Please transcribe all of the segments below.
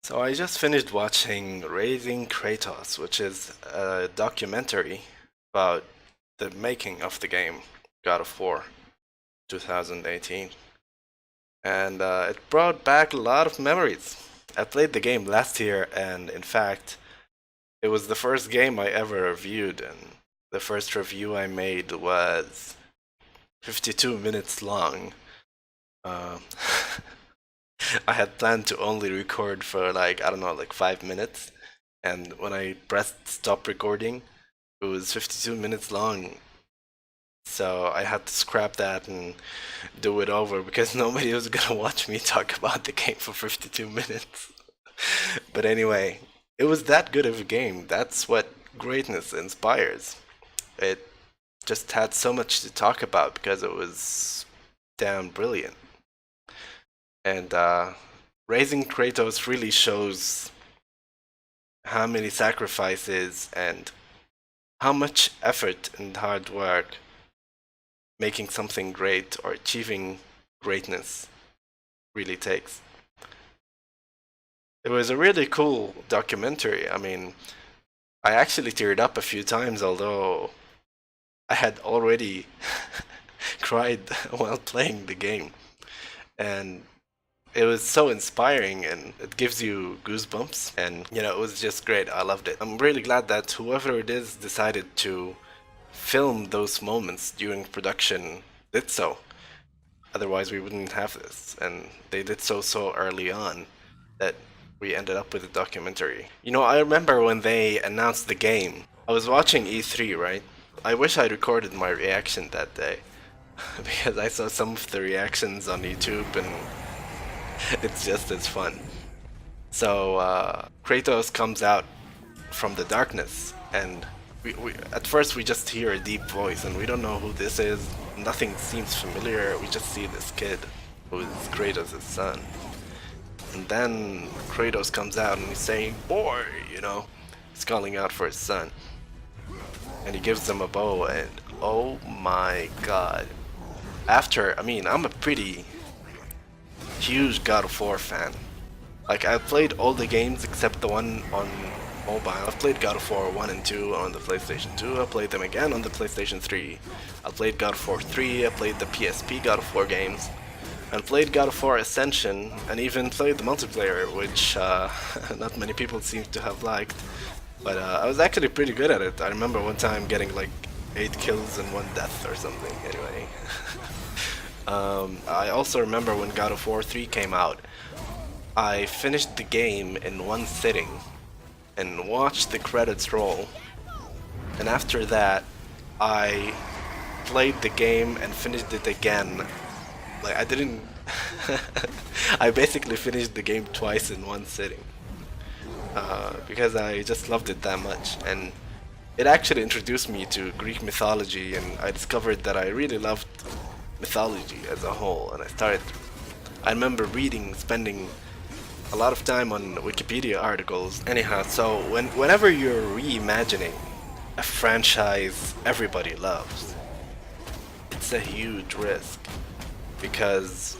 So I just finished watching Raising Kratos, which is a documentary about the making of the game God of War 2018. And it brought back a lot of memories. I played the game last year, and in fact, it was the first game I ever reviewed, and the first review I made was 52 minutes long. Uh, I had planned to only record for like, I don't know, like 5 minutes. And when I pressed stop recording, it was 52 minutes long. So I had to scrap that and do it over because nobody was gonna watch me talk about the game for 52 minutes. But anyway, it was that good of a game. That's what greatness inspires. It just had so much to talk about because it was damn brilliant. And Raising Kratos really shows how many sacrifices and how much effort and hard work making something great or achieving greatness really takes. It was a really cool documentary. I mean, I actually teared up a few times, although I had already cried while playing the game. And it was so inspiring and it gives you goosebumps. And, it was just great. I loved it. I'm really glad that whoever it is decided to film those moments during production did so. Otherwise, we wouldn't have this. And they did so early on that we ended up with a documentary. I remember when they announced the game. I was watching E3, right? I wish I recorded my reaction that day because I saw some of the reactions on YouTube and it's just as fun. So Kratos comes out from the darkness, and at first we just hear a deep voice, and we don't know who this is. Nothing seems familiar. We just see this kid who is Kratos' son, and then Kratos comes out and he's saying, "Boy," he's calling out for his son, and he gives them a bow, and oh my God! I'm a pretty huge God of War fan. Like, I've played all the games except the one on mobile. I've played God of War 1 and 2 on the PlayStation 2. I played them again on the PlayStation 3. I played God of War 3. I played the PSP God of War games. And played God of War Ascension, and even played the multiplayer, which not many people seem to have liked. But I was actually pretty good at it. I remember one time getting like 8 kills and 1 death or something, anyway. I also remember when God of War 3 came out, I finished the game in one sitting and watched the credits roll. And after that, I played the game and finished it again. Like, I didn't. I basically finished the game twice in one sitting. Because I just loved it that much. And it actually introduced me to Greek mythology, and I discovered that I really loved mythology as a whole. And I remember spending a lot of time on Wikipedia articles. Anyhow, so whenever you're reimagining a franchise everybody loves, it's a huge risk because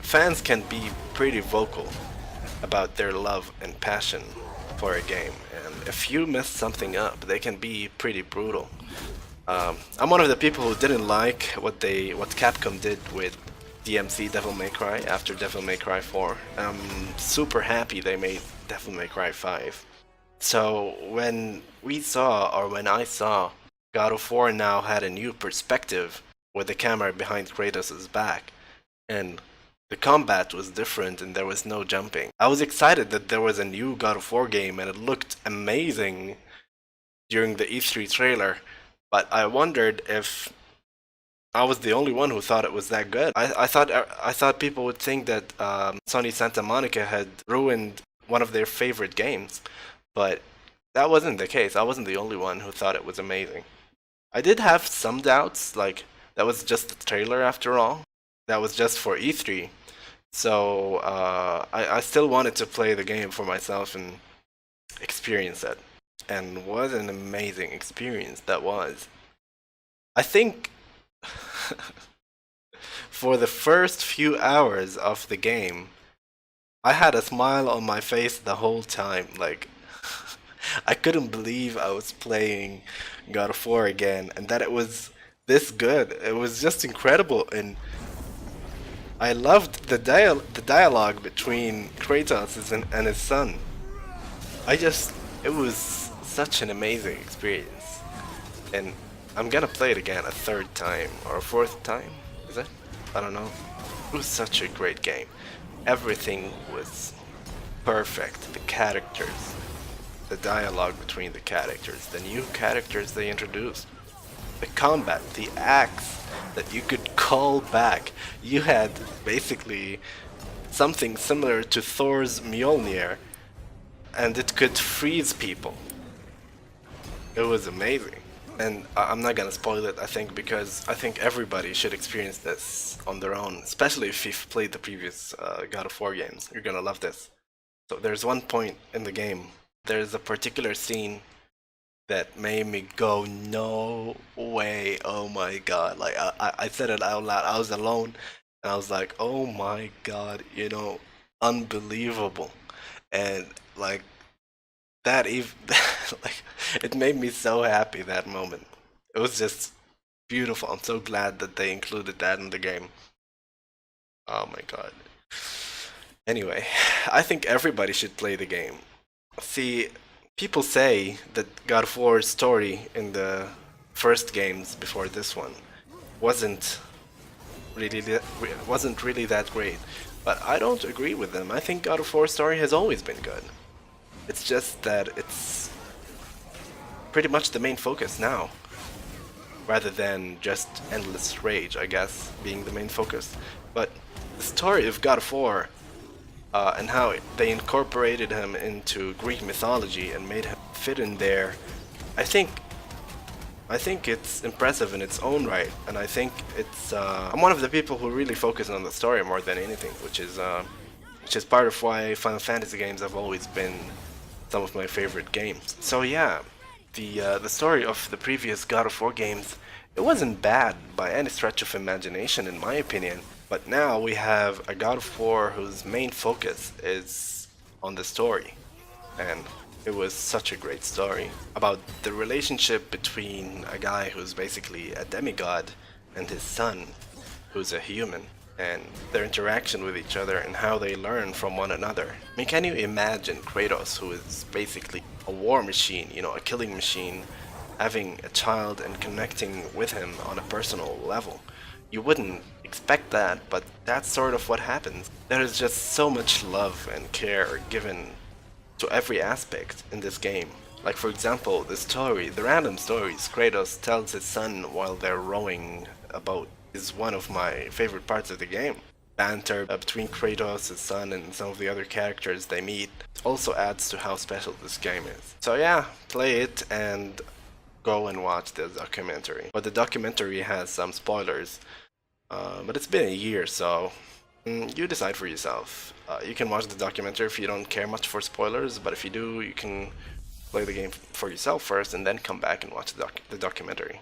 fans can be pretty vocal about their love and passion for a game, and if you mess something up, they can be pretty brutal. I'm one of the people who didn't like what Capcom did with DMC Devil May Cry after Devil May Cry 4. I'm super happy they made Devil May Cry 5. So when I saw God of War now had a new perspective with the camera behind Kratos' back, and the combat was different and there was no jumping. I was excited that there was a new God of War game and it looked amazing during the E3 trailer, but I wondered if I was the only one who thought it was that good. I thought people would think that Sony Santa Monica had ruined one of their favorite games, but that wasn't the case. I wasn't the only one who thought it was amazing. I did have some doubts, like that was just the trailer after all. That was just for E3. So I still wanted to play the game for myself and experience it. And what an amazing experience that was. I think for the first few hours of the game, I had a smile on my face the whole time. Like, I couldn't believe I was playing God of War again and that it was this good. It was just incredible, and I loved the dialogue between Kratos and his son. It was such an amazing experience, and I'm gonna play it again a third time or a fourth time. Is it? I don't know. It was such a great game. Everything was perfect. The characters, the dialogue between the characters, the new characters they introduced, the combat, the axe that you could call back. You had basically something similar to Thor's Mjolnir, and it could freeze people. It was amazing. And I'm not gonna spoil it, I think, because I think everybody should experience this on their own, especially if you've played the previous God of War games. You're gonna love this. So there's one point in the game, there's a particular scene that made me go, no way, oh my god. Like, I said it out loud, I was alone, and I was like, oh my god, unbelievable. And like, that even like, it made me so happy that moment. It was just beautiful. I'm so glad that they included that in the game. Oh my god. Anyway, I think everybody should play the game. See, people say that God of War's story in the first games before this one wasn't wasn't really that great, but I don't agree with them. I think God of War's story has always been good. It's just that it's pretty much the main focus now, rather than just endless rage, I guess, being the main focus. But the story of God of War, and how they incorporated him into Greek mythology and made him fit in there, I think it's impressive in its own right, and I think it's. I'm one of the people who really focus on the story more than anything, which is part of why Final Fantasy games have always been some of my favorite games. So yeah, the story of the previous God of War games, it wasn't bad by any stretch of imagination, in my opinion. But now we have a God of War whose main focus is on the story, and it was such a great story about the relationship between a guy who's basically a demigod and his son, who's a human, and their interaction with each other and how they learn from one another. I mean, can you imagine Kratos, who is basically a war machine, a killing machine, having a child and connecting with him on a personal level? You wouldn't expect that, but that's sort of what happens. There is just so much love and care given to every aspect in this game. Like, for example, the random stories Kratos tells his son while they're rowing a boat is one of my favorite parts of the game. Banter between Kratos, his son, and some of the other characters they meet also adds to how special this game is. So yeah, play it and go and watch the documentary. But the documentary has some spoilers, but it's been a year, so you decide for yourself. You can watch the documentary if you don't care much for spoilers, but if you do, you can play the game for yourself first and then come back and watch the documentary.